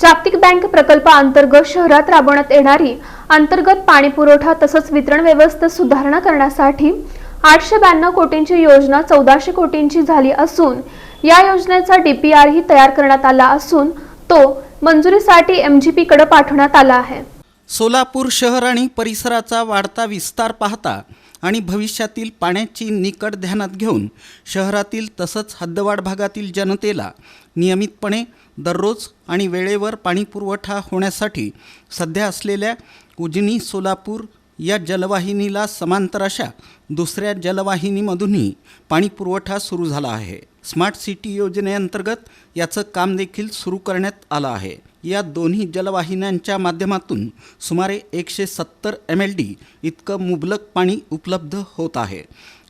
जागतिक बँक प्रकल्पाअंतर्गत शहरात राबवण्यात येणारी अंतर्गत पाणी पुरवठा तसंच वितरण व्यवस्थेत सुधारणा करण्यासाठी 892 कोटींची योजना 1400 कोटींची झाली असून या योजनेचा DPR ही तयार करण्यात आला असून तो मंजुरीसाठी MGP कडे पाठवण्यात आला आहे। सोलापूर शहर आणि परिसराचा वाढता विस्तार पाहता आणि भविष्यातील पाण्याची निकड ध्यानात घेऊन शहरातील तसंच हद्दवाढ भागातील जनतेला नियमितपणे दररोज आणि वेळेवर पाणी पुरवठा होण्यासाठी सध्या असलेल्या उजनी सोलापूर या जलवाहिनीला समांतर अशा दुसऱ्या जलवाहिनीमधूनही पाणी पुरवठा सुरू झाला आहे। स्मार्ट सिटी योजनेअंतर्गत याचं काम देखील सुरू करण्यात आलं आहे। या दोन्ही जलवाहिन्यांच्या माध्यमातून सुमारे 170 MLD इतकं मुबलक पाणी उपलब्ध होत आहे।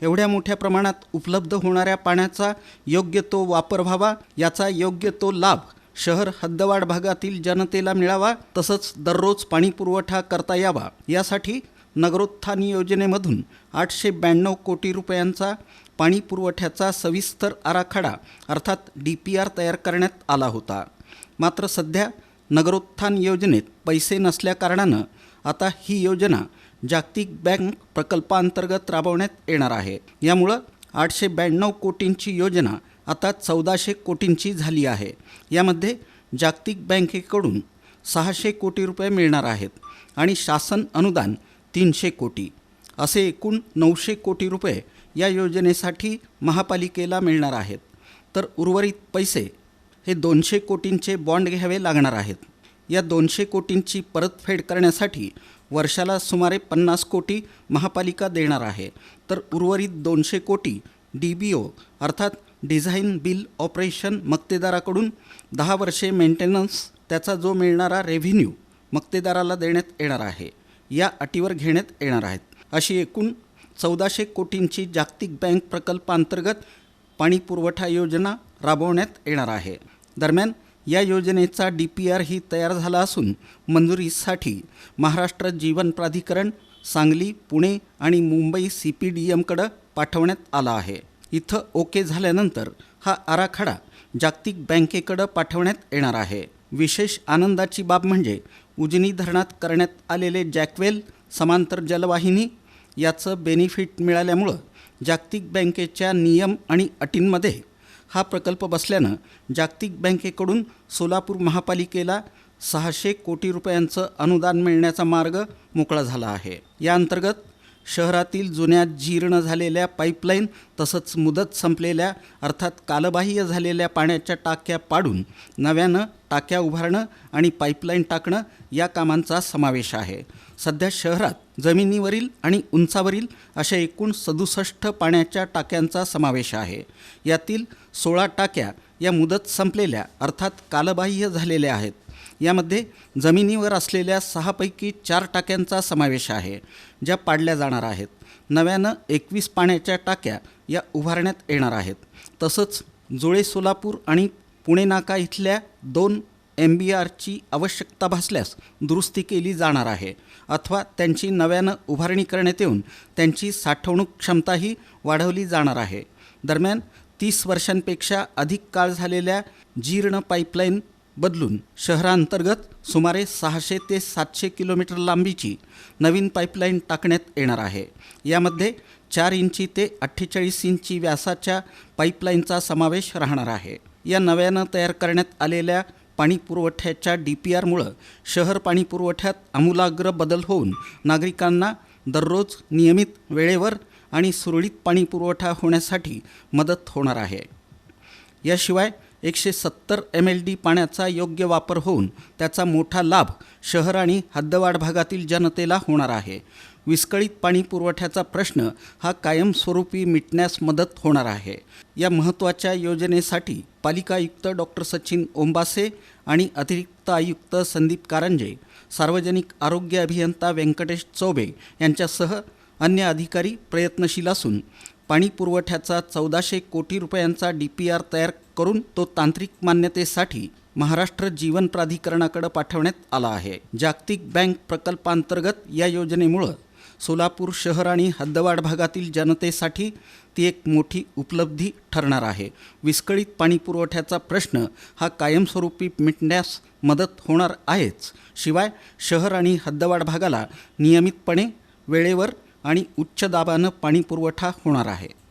एवढ्या मोठ्या प्रमाणात उपलब्ध होणाऱ्या पाण्याचा योग्य तो वापर व्हावा, याचा योग्य तो लाभ शहर हद्दवाढ भागातील जनतेला मिळावा, तसंच दररोज पाणी पुरवठा करता यावा, यासाठी नगरोत्थान योजनेमधून 892 कोटी रुपयांचा पाणी पुरवठ्याचा सविस्तर आराखडा अर्थात DPR तयार करण्यात आला होता। मात्र सध्या नगरोत्थान योजनेत पैसे नसल्याकारणानं आता ही योजना जागतिक बँक प्रकल्पाअंतर्गत राबवण्यात येणार आहे। यामुळं 892 कोटींची योजना आता 1400 कोटींची झाली आहे। यामध्ये जागतिक बँकेकडून 600 कोटी रुपये मिळणार आहेत आणि शासन अनुदान 300 कोटी असे एकूण 900 कोटी रुपये या योजनेसाठी महापालिकेला मिळणार आहेत। तर उर्वरित पैसे हे 200 कोटींचे बॉन्ड घ्यावे लागणार आहेत। या 200 कोटींची परतफेड करण्यासाठी वर्षाला सुमारे 50 कोटी महापालिका देणार आहे। तर उर्वरित 200 कोटी DBO अर्थात डिझाईन बिल ऑपरेशन मक्तेदाराकडून 10 वर्षे मेंटेनन्स त्याचा जो मिळणारा रेव्हेन्यू मक्तेदाराला देण्यात येणार आहे, या अटीवर घेण्यात येणार आहेत। अशी एकूण 1400 कोटींची जागतिक बँक प्रकल्पाअंतर्गत पाणी पुरवठा योजना राबवण्यात येणार आहे। दरम्यान या योजनेचा DPR ही तयार झाला असून मंजुरीसाठी महाराष्ट्र जीवन प्राधिकरण, सांगली, पुणे आणि मुंबई CPDM कडे पाठवण्यात आला आहे। इथं ओके झाल्यानंतर हा आराखडा जागतिक बँकेकडे पाठवण्यात येणार आहे। विशेष आनंदाची बाब म्हणजे उजनी धरणात करण्यात आलेले जॅकवेल समांतर जलवाहिनी याचं बेनिफिट मिळाल्यामुळं जागतिक बँकेच्या नियम आणि अटींमध्ये हा प्रकल्प बसल्यानं जागतिक बँकेकडून सोलापूर महापालिकेला 600 कोटी रुपयांचं अनुदान मिळण्याचा मार्ग मोकळा झाला आहे। या अंतर्गत शहरातील जुन्या जीर्ण झालेल्या पाईपलाईन तसंच मुदत संपलेल्या अर्थात कालबाह्य झालेल्या पाण्याच्या टाक्या पाडून नव्यानं टाक्या उभारणं आणि पाईपलाईन टाकणं या कामांचा समावेश आहे। सध्या शहरात जमिनीवरील आणि उंचावरील अशा एकूण 67 पाण्याच्या टाक्यांचा समावेश आहे। यातील 16 टाक्या या मुदत संपलेल्या अर्थात कालबाह्य झालेल्या आहेत। यामध्ये जमिनीवर असलेल्या 6 पैकी 4 टाक्यांचा समावेश आहे, ज्या पाडल्या जाणार आहेत। नव्यानं 21 पाण्याच्या टाक्या या उभारण्यात येणार आहेत। तसंच जुळे सोलापूर आणि पुणे नाका इथल्या 2 MBRची आवश्यकता भासल्यास दुरुस्ती केली जाणार आहे अथवा त्यांची नव्यानं उभारणी करण्यात येऊन त्यांची साठवणूक क्षमताही वाढवली जाणार आहे। दरम्यान 30 वर्षांपेक्षा अधिक काळ झालेल्या जीर्ण पाईपलाईन बदलून शहरांतर्गत सुमारे 600 ते 700 किलोमीटर लांबीची नवीन पाईपलाईन टाकण्यात येणार आहे। यामध्ये 4 इंची ते 48 इंची व्यासाच्या पाईपलाईनचा समावेश राहणार आहे। या नव्यानं तयार करण्यात आलेल्या पाणी पुरवठ्याच्या DPRमुळं शहर पाणी पुरवठ्यात आमूलाग्र बदल होऊन नागरिकांना दररोज नियमित वेळेवर आणि सुरळीत पाणी पुरवठा होण्यासाठी मदत होणार आहे। याशिवाय 170 MLD पाण्याचा योग्य वापर होऊन त्याचा मोठा लाभ शहर आणि हद्दवाढ भागातील जनतेला होणार आहे। विस्कळीत पाणी पुरवठ्याचा प्रश्न हा कायमस्वरूपी मिटण्यास मदत होणार आहे। या महत्त्वाच्या योजनेसाठी पालिका आयुक्त डॉक्टर सचिन ओंबासे आणि अतिरिक्त आयुक्त संदीप कारंजे, सार्वजनिक आरोग्य अभियंता व्यंकटेश चौबे यांच्यासह अन्य अधिकारी प्रयत्नशील असून पाणी पुरवठ्याचा 1400 कोटी रुपयांचा DPR तयार करून तो तांत्रिक मान्यतेसाठी महाराष्ट्र जीवन प्राधिकरणाकडे पाठवण्यात आला आहे। जागतिक बँक प्रकल्पाअंतर्गत या योजनेमुळे सोलापूर शहर आणि हद्दवाढ भागातील जनतेसाठी ती एक मोठी उपलब्धी ठरणार आहे. विस्कळीत पाणी पुरवठ्याचा प्रश्न हा कायमस्वरूपी मिटण्यास मदत होणार आहेच. शिवाय शहर आणि हद्दवाढ भागाला नियमितपणे वेळेवर आणि उच्च दाबानं पाणी पुरवठा होणार आहे.